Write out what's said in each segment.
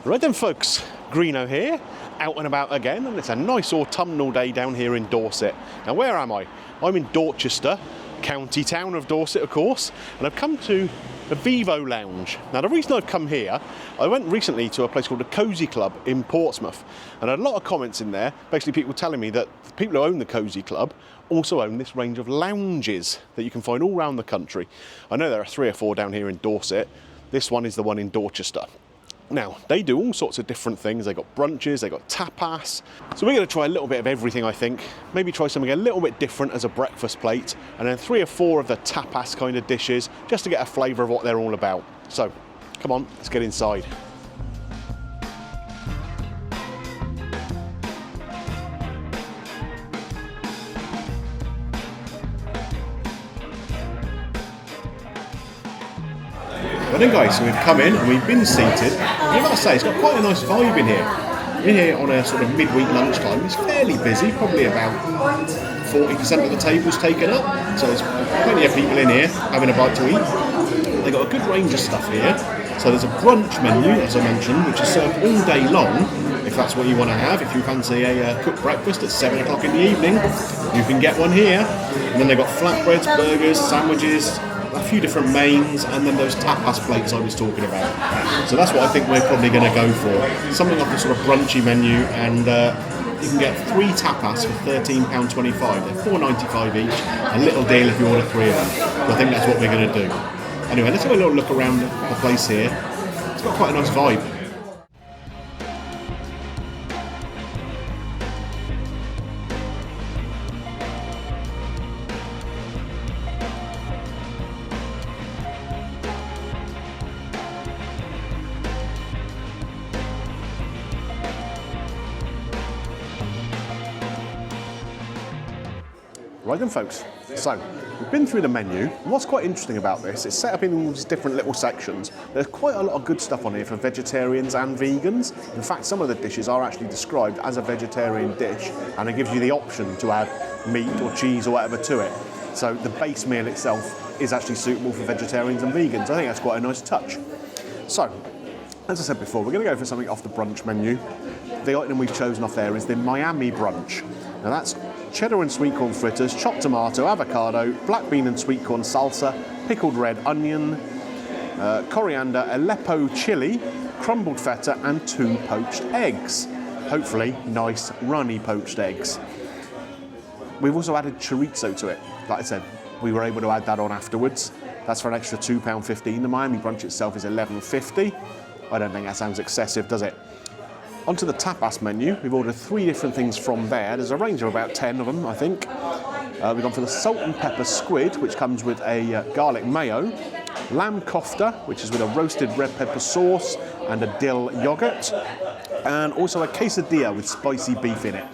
Right then folks, Greeno here, out and about again, and it's a nice autumnal day down here in Dorset. Now where am I? I'm in Dorchester, county town of Dorset of course, and I've come to the Vivo lounge. Now the reason I've come here, I went recently to a place called the Cozy Club in Portsmouth, and I had a lot of comments in there, basically people telling me that the people who own the Cozy Club also own this range of lounges that you can find all around the country. I know there are 3 or 4 down here in Dorset. This one is the one in Dorchester. Now, they do all sorts of different things. They've got brunches, they've got tapas. So we're going to try a little bit of everything, I think. Maybe try something a little bit different as a breakfast plate, and then 3 or 4 of the tapas kind of dishes, just to get a flavour of what they're all about. So, come on, let's get inside. Well then guys, so we've come in and we've been seated. I've got to say, it's got quite a nice vibe in here. We're here on a sort of midweek lunchtime. It's fairly busy, probably about 40% of the tables taken up. So there's plenty of people in here having a bite to eat. They've got a good range of stuff here. So there's a brunch menu, as I mentioned, which is served all day long, if that's what you want to have. If you fancy a cooked breakfast at 7 o'clock in the evening, you can get one here. And then they've got flatbreads, burgers, sandwiches, a few different mains, and then those tapas plates I was talking about. So that's what I think we're probably going to go for. Something like a sort of brunchy menu, and you can get 3 tapas for £13.25. They're £4.95 each. A little deal if you order 3 of them. So I think that's what we're going to do. Anyway, let's have a little look around the place here. It's got quite a nice vibe. Right then folks, so we've been through the menu, and what's quite interesting about this, it's set up in all these different little sections. There's quite a lot of good stuff on here for vegetarians and vegans. In fact, some of the dishes are actually described as a vegetarian dish, and it gives you the option to add meat or cheese or whatever to it. So the base meal itself is actually suitable for vegetarians and vegans. I think that's quite a nice touch. So, as I said before, we're going to go for something off the brunch menu. The item we've chosen off there is the Miami brunch. Now that's cheddar and sweet corn fritters, chopped tomato, avocado, black bean and sweet corn salsa, pickled red onion, coriander, Aleppo chili, crumbled feta, and 2 poached eggs. Hopefully nice runny poached eggs. We've also added chorizo to it. Like I said, we were able to add that on afterwards. That's for an extra £2.15. The Miami brunch itself is £11.50. I don't think that sounds excessive, does it? Onto the tapas menu, we've ordered 3 different things from there. There's a range of about 10 of them, I think. We've gone for the salt and pepper squid, which comes with a garlic mayo, lamb kofte, which is with a roasted red pepper sauce and a dill yogurt, and also a quesadilla with spicy beef in it.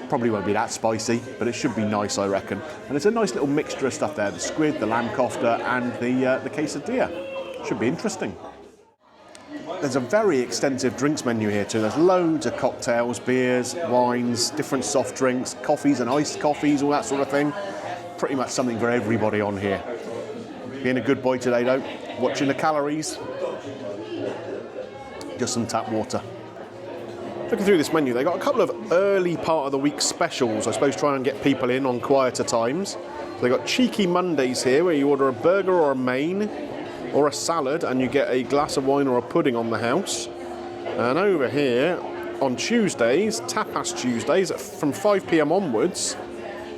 Probably won't be that spicy, but it should be nice, I reckon. And it's a nice little mixture of stuff there, the squid, the lamb kofte, and the quesadilla. Should be interesting. There's a very extensive drinks menu here too. There's loads of cocktails, beers, wines, different soft drinks, coffees and iced coffees, all that sort of thing. Pretty much something for everybody on here. Being a good boy today though, watching the calories, just some tap water. Looking through this menu, they got a couple of early part of the week specials, I suppose trying to get people in on quieter times. So they got Cheeky Mondays here, where you order a burger or a main, or a salad, and you get a glass of wine or a pudding on the house. And over here, on Tuesdays, Tapas Tuesdays, from 5 p.m. onwards,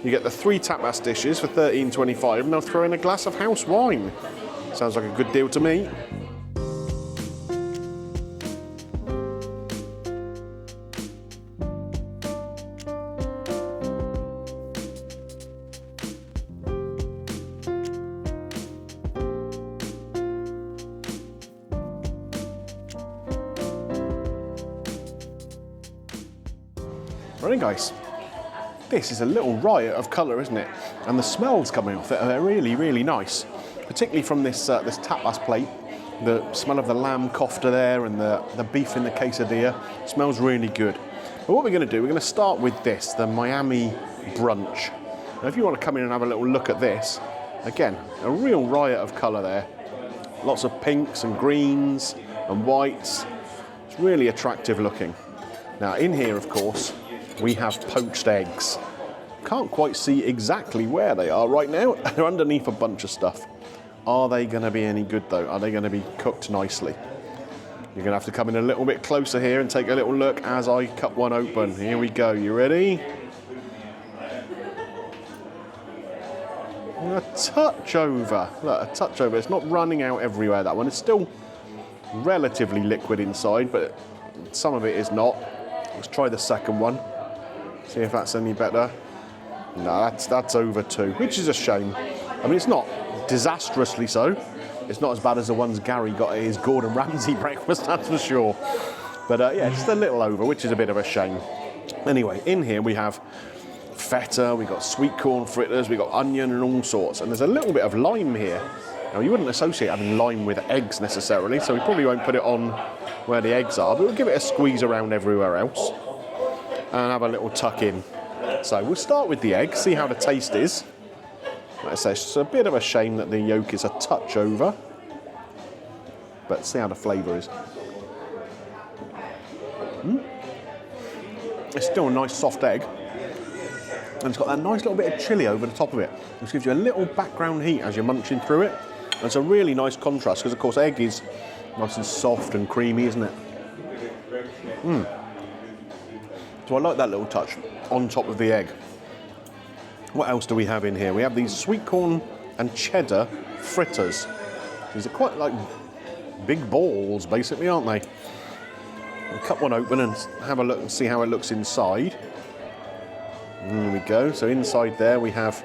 you get the 3 tapas dishes for £13.25, and they'll throw in a glass of house wine. Sounds like a good deal to me. Right guys, this is a little riot of colour, isn't it? And the smells coming off it are really, really nice. Particularly from this this tapas plate. The smell of the lamb kofte there and the beef in the quesadilla smells really good. But what we're going to do, we're going to start with this, the Miami brunch. Now if you want to come in and have a little look at this, again, a real riot of colour there. Lots of pinks and greens and whites. It's really attractive looking. Now in here, of course, we have poached eggs. Can't quite see exactly where they are right now. They're underneath a bunch of stuff. Are they going to be any good though? Are they going to be cooked nicely? You're going to have to come in a little bit closer here and take a little look as I cut one open. Here we go. You ready? A touch over. Look, a touch over. It's not running out everywhere, that one. It's still relatively liquid inside, but some of it is not. Let's try the second one. See if that's any better. No, that's over too, which is a shame. I mean, it's not disastrously so. It's not as bad as the ones Gary got at his Gordon Ramsay breakfast, that's for sure. But yeah, just a little over, which is a bit of a shame. Anyway, in here we have feta, we got sweet corn fritters, we got onion and all sorts. And there's a little bit of lime here. Now, you wouldn't associate having lime with eggs necessarily, so we probably won't put it on where the eggs are, but we'll give it a squeeze around everywhere else and have a little tuck in. So we'll start with the egg, see how the taste is. Like I say, it's a bit of a shame that the yolk is a touch over, but see how the flavour is. It's still a nice soft egg, and it's got that nice little bit of chilli over the top of it, which gives you a little background heat as you're munching through it. And it's a really nice contrast because, of course, egg is nice and soft and creamy, isn't it? So I like that little touch on top of the egg. What else do we have in here? We have these sweet corn and cheddar fritters. These are quite like big balls, basically, aren't they? We'll cut one open and have a look and see how it looks inside. There we go. So inside there we have,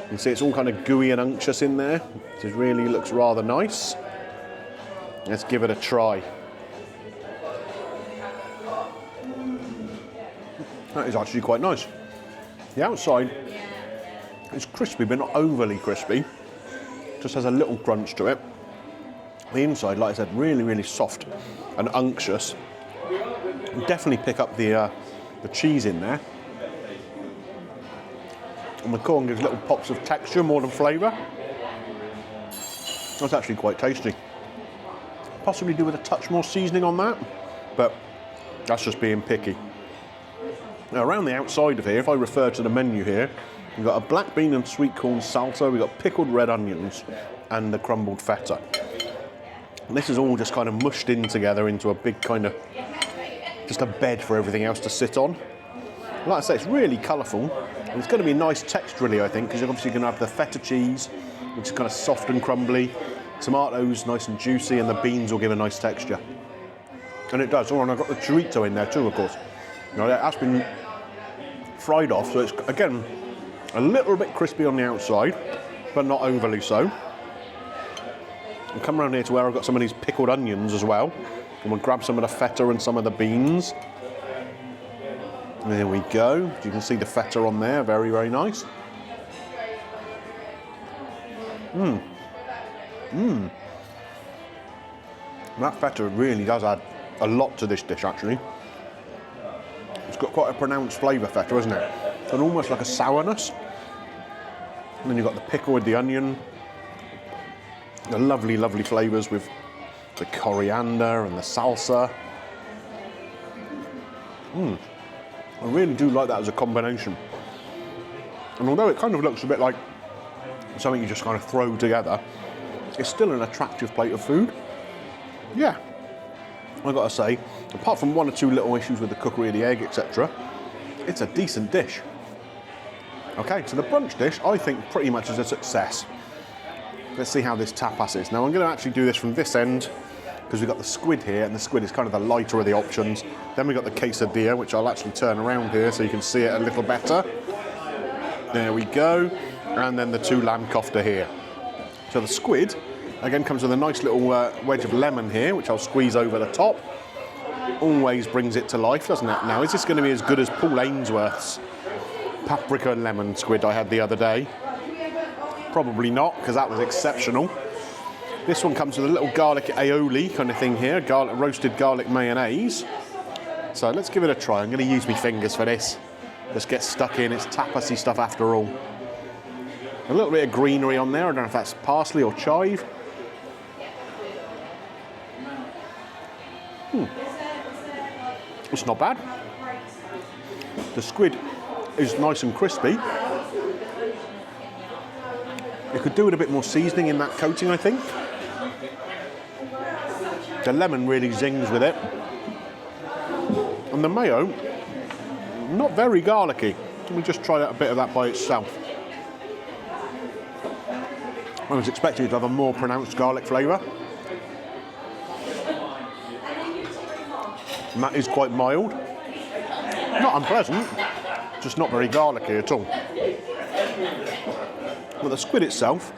you can see it's all kind of gooey and unctuous in there. It really looks rather nice. Let's give it a try. That is actually quite nice. The outside is crispy, but not overly crispy. Just has a little crunch to it. The inside, like I said, really, really soft and unctuous. You definitely pick up the cheese in there. And the corn gives little pops of texture more than flavour. That's actually quite tasty. Possibly do with a touch more seasoning on that, but that's just being picky. Now, around the outside of here, if I refer to the menu here, we've got a black bean and sweet corn salsa, we've got pickled red onions, and the crumbled feta. And this is all just kind of mushed in together into a big kind of, just a bed for everything else to sit on. Like I say, it's really colourful, and it's going to be nice texturally, I think, because you're obviously going to have the feta cheese, which is kind of soft and crumbly, tomatoes nice and juicy, and the beans will give a nice texture. And it does. Oh, and I've got the chorizo in there too, of course. Now, that's been fried off, so it's, again, a little bit crispy on the outside, but not overly so. And come around here to where I've got some of these pickled onions as well, and we'll grab some of the feta and some of the beans. There we go. You can see the feta on there, very, very nice. That feta really does add a lot to this dish, actually. It's got quite a pronounced flavour, feta, isn't it? And almost like a sourness. And then you've got the pickle with the onion. The lovely, lovely flavours with the coriander and the salsa. I really do like that as a combination. And although it kind of looks a bit like something you just kind of throw together, it's still an attractive plate of food. Yeah, I've got to say, apart from one or two little issues with the cookery of the egg, etc., it's a decent dish. Okay, so the brunch dish, I think, pretty much is a success. Let's see how this tapas is. Now, I'm going to actually do this from this end, because we've got the squid here, and the squid is kind of the lighter of the options. Then we've got the quesadilla, which I'll actually turn around here so you can see it a little better. There we go. And then the two lamb kofte here. So the squid, again, comes with a nice little wedge of lemon here, which I'll squeeze over the top. Always brings it to life, doesn't it? Now, is this going to be as good as Paul Ainsworth's paprika and lemon squid I had the other day? Probably not, because that was exceptional. This one comes with a little garlic aioli kind of thing here, roasted garlic mayonnaise. So let's give it a try. I'm going to use my fingers for this. Just get stuck in. It's tapasy stuff after all. A little bit of greenery on there. I don't know if that's parsley or chive. It's not bad. The squid is nice and crispy. You could do with a bit more seasoning in that coating, I think. The lemon really zings with it. And the mayo, not very garlicky. Let me just try a bit of that by itself. I was expecting it to have a more pronounced garlic flavour. And that is quite mild. Not unpleasant, just not very garlicky at all. But the squid itself,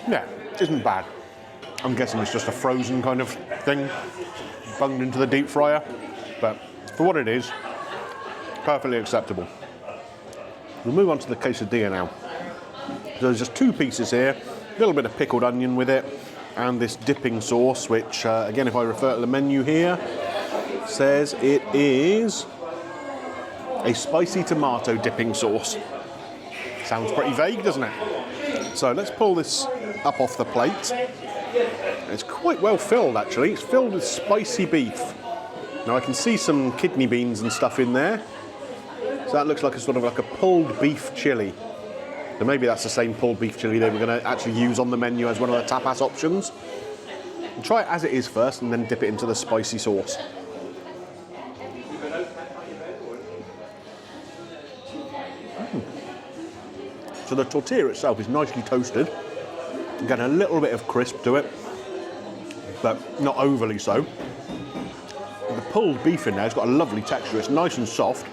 yeah, isn't bad. I'm guessing it's just a frozen kind of thing, bunged into the deep fryer. But for what it is, perfectly acceptable. We'll move on to the quesadilla now. So there's just two pieces here, a little bit of pickled onion with it, and this dipping sauce, which, again, if I refer to the menu here, says it is a spicy tomato dipping sauce. Sounds pretty vague, doesn't it? So let's pull this up off the plate. It's quite well filled, actually. It's filled with spicy beef. Now I can see some kidney beans and stuff in there. So that looks like a sort of like a pulled beef chili. So maybe that's the same pulled beef chili they were going to actually use on the menu as one of the tapas options. We'll try it as it is first and then dip it into the spicy sauce. So the tortilla itself is nicely toasted. Getting a little bit of crisp to it, but not overly so. The pulled beef in there has got a lovely texture. It's nice and soft.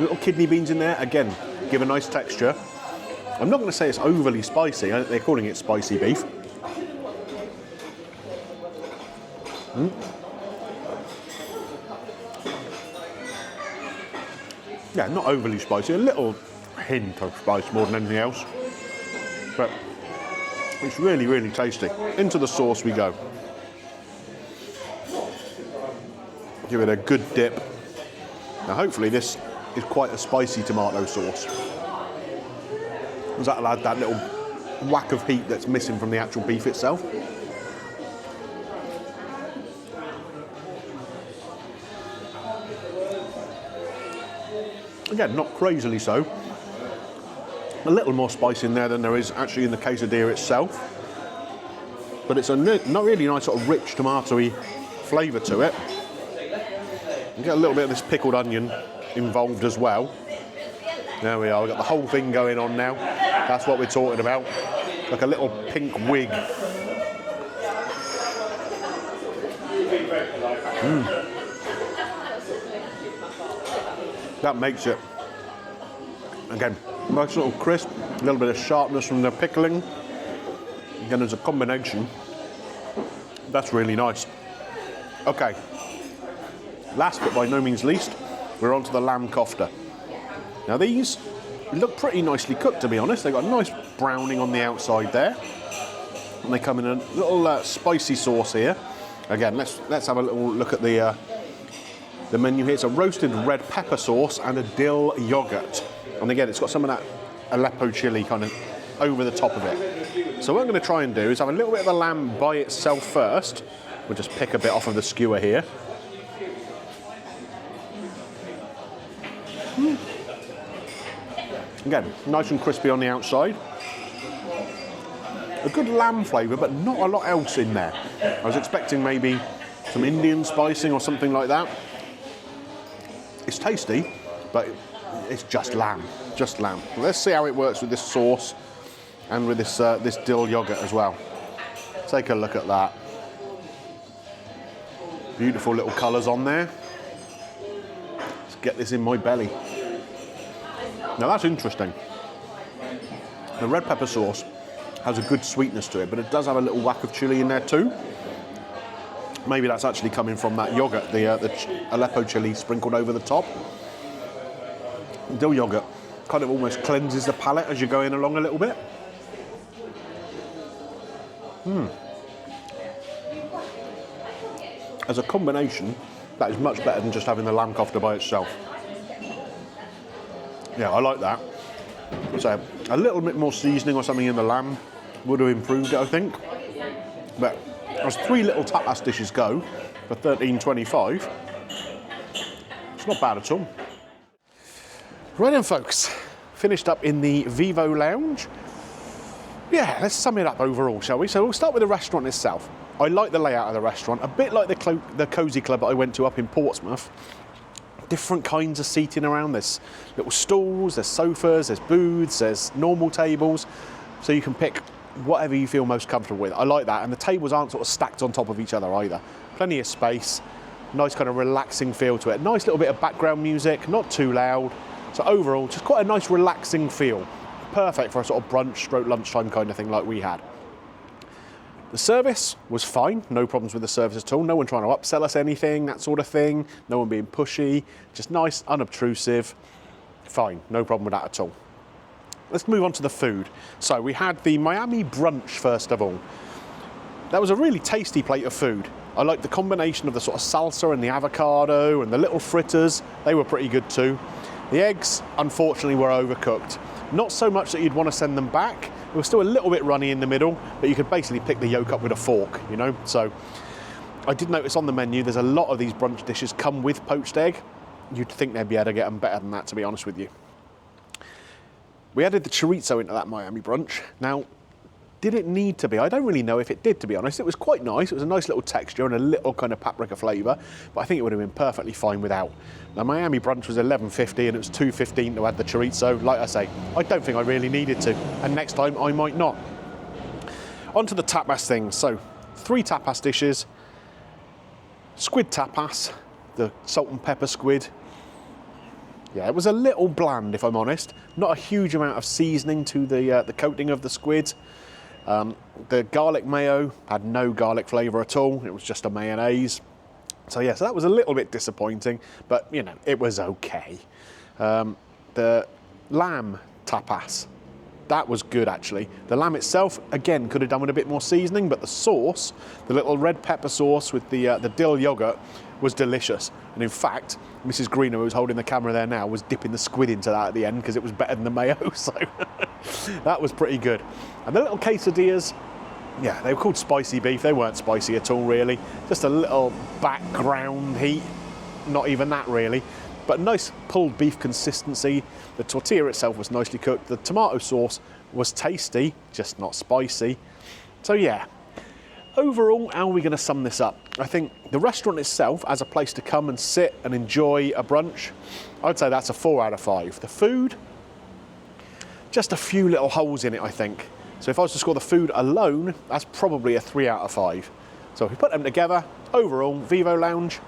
Little kidney beans in there, again, give a nice texture. I'm not going to say it's overly spicy. They're calling it spicy beef. Yeah, not overly spicy. A little hint of spice more than anything else. But it's really, really tasty. Into the sauce we go. Give it a good dip. Now hopefully this is quite a spicy tomato sauce. Because that'll add that little whack of heat that's missing from the actual beef itself. Again, not crazily so. A little more spice in there than there is actually in the quesadilla itself. But it's a not really nice sort of rich tomatoey flavour to it. You get a little bit of this pickled onion involved as well. There we are, we've got the whole thing going on now. That's what we're talking about. Like a little pink wig. That makes it, again, nice little crisp, a little bit of sharpness from the pickling. Again, as a combination, that's really nice. Okay, last but by no means least, we're on to the lamb kofte. Now these look pretty nicely cooked, to be honest. They've got a nice browning on the outside there. And they come in a little spicy sauce here. Again, let's have a little look at the menu here. It's a roasted red pepper sauce and a dill yogurt. And again, it's got some of that Aleppo chili kind of over the top of it. So what I'm going to try and do is have a little bit of the lamb by itself first. We'll just pick a bit off of the skewer here. Again, nice and crispy on the outside. A good lamb flavour, but not a lot else in there. I was expecting maybe some Indian spicing or something like that. It's tasty, but it's just lamb, just lamb. Let's see how it works with this sauce and with this this dill yogurt as well. Take a look at that. Beautiful little colours on there. Let's get this in my belly. Now that's interesting. The red pepper sauce has a good sweetness to it, but it does have a little whack of chili in there too. Maybe that's actually coming from that yogurt, the Aleppo chili sprinkled over the top. Dill yogurt kind of almost cleanses the palate as you're going along a little bit. As a combination, that is much better than just having the lamb kofte by itself. Yeah, I like that. So a little bit more seasoning or something in the lamb would have improved it, I think. But as 3 little tapas dishes go for $13.25, it's not bad at all. Right then, folks, finished up in the Vivo lounge. Yeah, let's sum it up overall, shall we? So we'll start with the restaurant itself. I like the layout of the restaurant, a bit like the Cozy Club that I went to up in Portsmouth. Different kinds of seating around. There's little stools, there's sofas, there's booths, there's normal tables. So you can pick whatever you feel most comfortable with. I like that, and the tables aren't sort of stacked on top of each other either. Plenty of space, nice kind of relaxing feel to it. Nice little bit of background music, not too loud. So overall, just quite a nice relaxing feel. Perfect for a sort of brunch stroke lunchtime kind of thing like we had. The service was fine, no problems with the service at all. No one trying to upsell us anything, that sort of thing. No one being pushy, just nice, unobtrusive. Fine, no problem with that at all. Let's move on to the food. So we had the Miami brunch first of all. That was a really tasty plate of food. I liked the combination of the sort of salsa and the avocado and the little fritters. They were pretty good too. The eggs, unfortunately, were overcooked. Not so much that you'd want to send them back. It was still a little bit runny in the middle, but you could basically pick the yolk up with a fork, you know? So I did notice on the menu, there's a lot of these brunch dishes come with poached egg. You'd think they'd be able to get them better than that, to be honest with you. We added the chorizo into that Miami brunch. Now, did it need to be? I don't really know if it did, to be honest. It was quite nice. It was a nice little texture and a little kind of paprika flavour, but I think it would have been perfectly fine without. The Miami brunch was $11.50 and it was $2.15 to add the chorizo. Like I say, I don't think I really needed to, and next time I might not. On to the tapas things. So, 3 tapas dishes. Squid tapas, the salt and pepper squid. Yeah, it was a little bland, if I'm honest. Not a huge amount of seasoning to the coating of the squid. The garlic mayo had no garlic flavour at all. It was just a mayonnaise. So yeah, so that was a little bit disappointing, but you know, it was okay. The lamb tapas, that was good actually. The lamb itself, again, could have done with a bit more seasoning, but the sauce, the little red pepper sauce with the dill yogurt, was delicious. And in fact, Mrs. Greeno, who's holding the camera there now, was dipping the squid into that at the end because it was better than the mayo, so that was pretty good. And the little quesadillas, yeah, they were called spicy beef. They weren't spicy at all, really. Just a little background heat, not even that really. But nice pulled beef consistency. The tortilla itself was nicely cooked. The tomato sauce was tasty, just not spicy. So yeah, overall, how are we going to sum this up? I think the restaurant itself, as a place to come and sit and enjoy a brunch, I'd say that's a 4 out of 5. The food, just a few little holes in it, I think. So if I was to score the food alone, that's probably a 3 out of 5. So if we put them together, overall, Vivo Lounge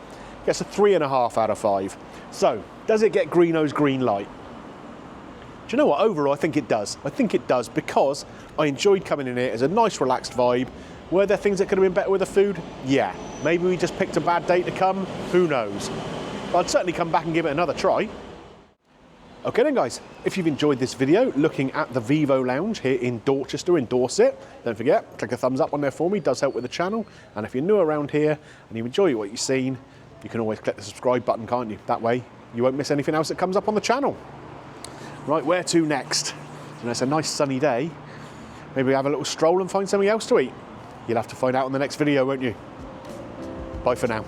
gets a 3.5 out of 5. So, does it get Greeno's green light? Do you know what? Overall, I think it does. I think it does because I enjoyed coming in here. It's a nice, relaxed vibe. Were there things that could have been better with the food? Yeah. Maybe we just picked a bad day to come. Who knows? But I'd certainly come back and give it another try. Okay then guys, if you've enjoyed this video looking at the Vivo Lounge here in Dorchester in Dorset, don't forget, click a thumbs up on there for me, it does help with the channel. And if you're new around here and you enjoy what you've seen, you can always click the subscribe button, can't you? That way you won't miss anything else that comes up on the channel. Right, where to next? You know, it's a nice sunny day. Maybe we have a little stroll and find something else to eat. You'll have to find out in the next video, won't you? Bye for now.